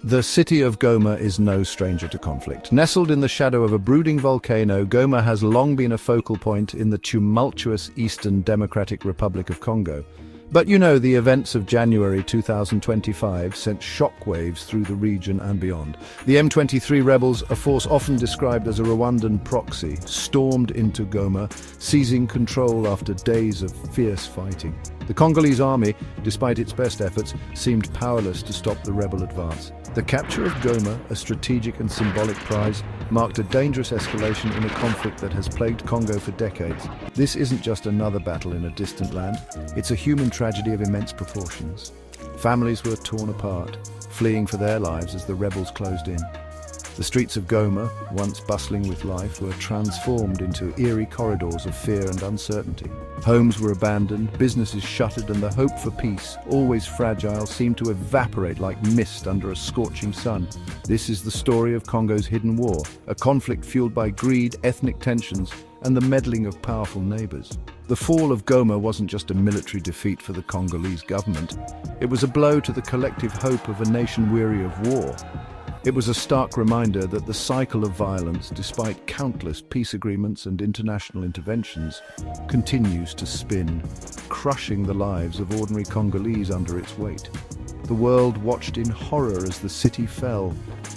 The city of Goma is no stranger to conflict. Nestled in the shadow of a brooding volcano, Goma has long been a focal point in the tumultuous Eastern Democratic Republic of Congo. But you know, the events of January 2025 sent shockwaves through the region and beyond. The M23 rebels, a force often described as a Rwandan proxy, stormed into Goma, seizing control after days of fierce fighting. The Congolese army, despite its best efforts, seemed powerless to stop the rebel advance. The capture of Goma, a strategic and symbolic prize, marked a dangerous escalation in a conflict that has plagued Congo for decades. This isn't just another battle in a distant land, it's a human tragedy of immense proportions. Families were torn apart, fleeing for their lives as the rebels closed in. The streets of Goma, once bustling with life, were transformed into eerie corridors of fear and uncertainty. Homes were abandoned, businesses shuttered, and the hope for peace, always fragile, seemed to evaporate like mist under a scorching sun. This is the story of Congo's hidden war, a conflict fueled by greed, ethnic tensions, and the meddling of powerful neighbors. The fall of Goma wasn't just a military defeat for the Congolese government. It was a blow to the collective hope of a nation weary of war. It was a stark reminder that the cycle of violence, despite countless peace agreements and international interventions, continues to spin, crushing the lives of ordinary Congolese under its weight. The world watched in horror as the city fell,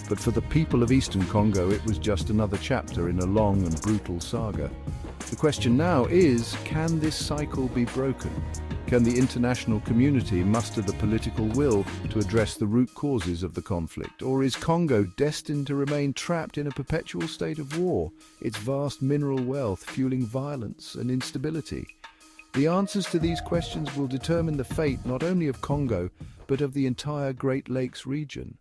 but for the people of Eastern Congo it was just another chapter in a long and brutal saga. The question now is, can this cycle be broken? Can the international community muster the political will to address the root causes of the conflict? Or is Congo destined to remain trapped in a perpetual state of war, its vast mineral wealth fueling violence and instability? The answers to these questions will determine the fate not only of Congo, but of the entire Great Lakes region.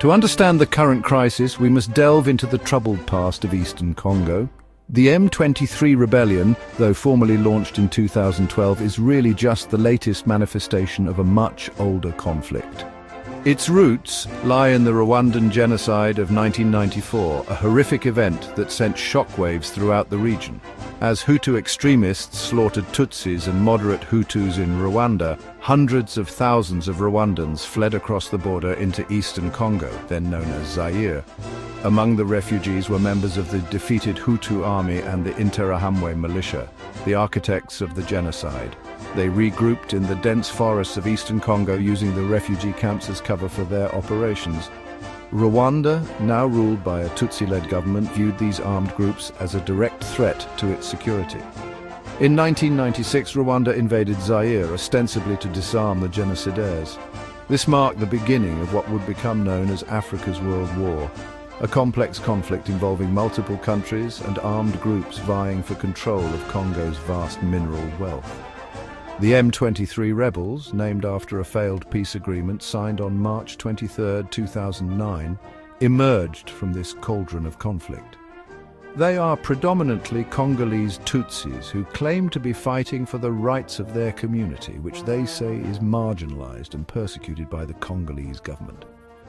To understand the current crisis, we must delve into the troubled past of Eastern Congo. The M23 rebellion, though formally launched in 2012, is really just the latest manifestation of a much older conflict. Its roots lie in the Rwandan genocide of 1994, a horrific event that sent shockwaves throughout the region. As Hutu extremists slaughtered Tutsis and moderate Hutus in Rwanda, hundreds of thousands of Rwandans fled across the border into eastern Congo, then known as Zaire. Among the refugees were members of the defeated Hutu army and the Interahamwe militia, the architects of the genocide. They regrouped in the dense forests of eastern Congo, using the refugee camps as cover for their operations. Rwanda, now ruled by a Tutsi-led government, viewed these armed groups as a direct threat to its security. In 1996, Rwanda invaded Zaire, ostensibly to disarm the genocidaires. This marked the beginning of what would become known as Africa's World War, a complex conflict involving multiple countries and armed groups vying for control of Congo's vast mineral wealth. The M23 rebels, named after a failed peace agreement signed on March 23, 2009, emerged from this cauldron of conflict. They are predominantly Congolese Tutsis who claim to be fighting for the rights of their community, which they say is marginalized and persecuted by the Congolese government.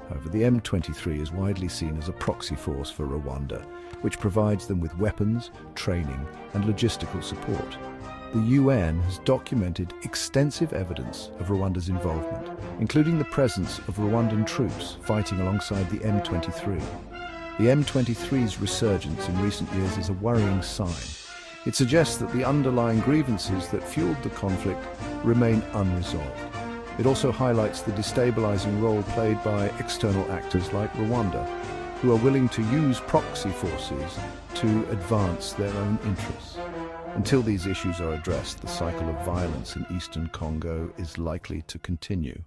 However, the M23 is widely seen as a proxy force for Rwanda, which provides them with weapons, training, and logistical support. The UN has documented extensive evidence of Rwanda's involvement, including the presence of Rwandan troops fighting alongside the M23. The M23's resurgence in recent years is a worrying sign. It suggests that the underlying grievances that fueled the conflict remain unresolved. It also highlights the destabilizing role played by external actors like Rwanda, who are willing to use proxy forces to advance their own interests. Until these issues are addressed, the cycle of violence in eastern Congo is likely to continue.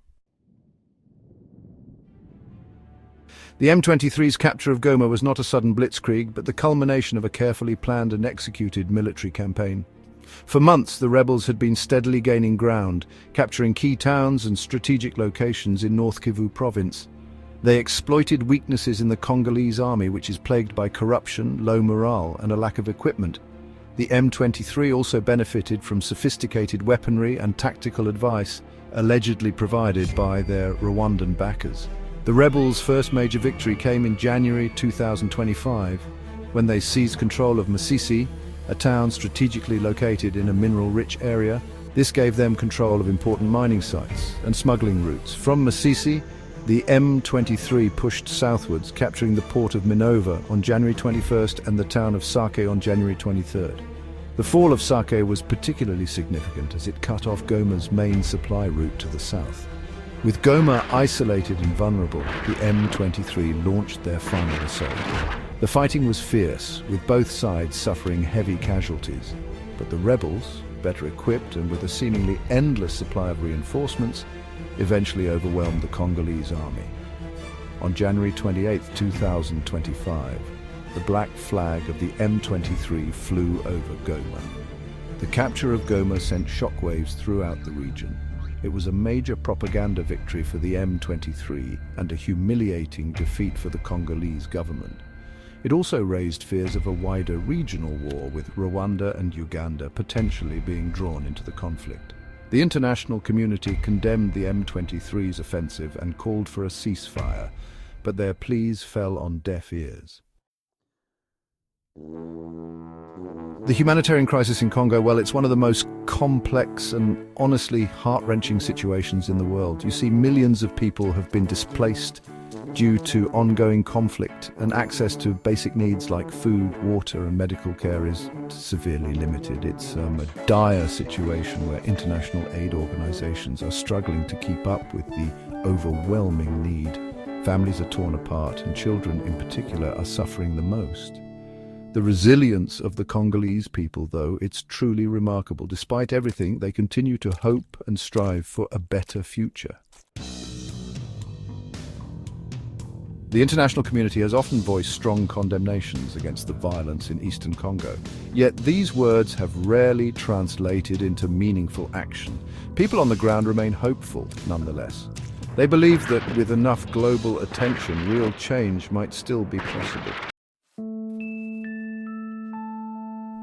The M23's capture of Goma was not a sudden blitzkrieg, but the culmination of a carefully planned and executed military campaign. For months, the rebels had been steadily gaining ground, capturing key towns and strategic locations in North Kivu province. They exploited weaknesses in the Congolese army, which is plagued by corruption, low morale, and a lack of equipment. The M23 also benefited from sophisticated weaponry and tactical advice, allegedly provided by their Rwandan backers. The rebels' first major victory came in January 2025, when they seized control of Masisi, a town strategically located in a mineral-rich area, This gave them control of important mining sites and smuggling routes. From Masisi, the M23 pushed southwards, capturing the port of Minova on January 21st and the town of Sake on January 23rd. The fall of Sake was particularly significant as it cut off Goma's main supply route to the south. With Goma isolated and vulnerable, the M23 launched their final assault. The fighting was fierce, with both sides suffering heavy casualties. But the rebels, better equipped and with a seemingly endless supply of reinforcements, eventually overwhelmed the Congolese army. On January 28, 2025, the black flag of the M23 flew over Goma. The capture of Goma sent shockwaves throughout the region. It was a major propaganda victory for the M23 and a humiliating defeat for the Congolese government. It also raised fears of a wider regional war, with Rwanda and Uganda potentially being drawn into the conflict. The international community condemned the M23's offensive and called for a ceasefire, but their pleas fell on deaf ears. The humanitarian crisis in Congo, well, it's one of the most complex and honestly heart-wrenching situations in the world. You see, millions of people have been displaced due to ongoing conflict, and access to basic needs like food, water and medical care is severely limited. It's a dire situation where international aid organizations are struggling to keep up with the overwhelming need. Families are torn apart, and children in particular are suffering the most. The resilience of the Congolese people, though, it's truly remarkable. Despite everything, they continue to hope and strive for a better future. The international community has often voiced strong condemnations against the violence in eastern Congo. Yet these words have rarely translated into meaningful action. People on the ground remain hopeful, nonetheless. They believe that with enough global attention, real change might still be possible.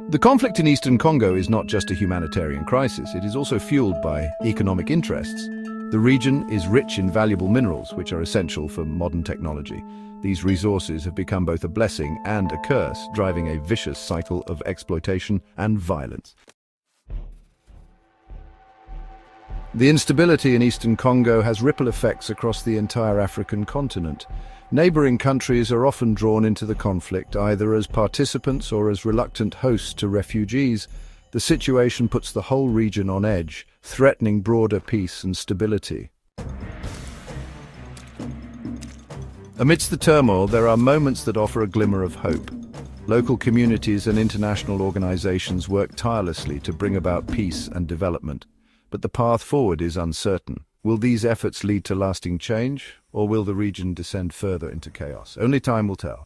The conflict in eastern Congo is not just a humanitarian crisis, it is also fueled by economic interests. The region is rich in valuable minerals, which are essential for modern technology. These resources have become both a blessing and a curse, driving a vicious cycle of exploitation and violence. The instability in eastern Congo has ripple effects across the entire African continent. Neighboring countries are often drawn into the conflict, either as participants or as reluctant hosts to refugees. The situation puts the whole region on edge, threatening broader peace and stability. Amidst the turmoil, there are moments that offer a glimmer of hope. Local communities and international organizations work tirelessly to bring about peace and development. But the path forward is uncertain. Will these efforts lead to lasting change, or will the region descend further into chaos? Only time will tell.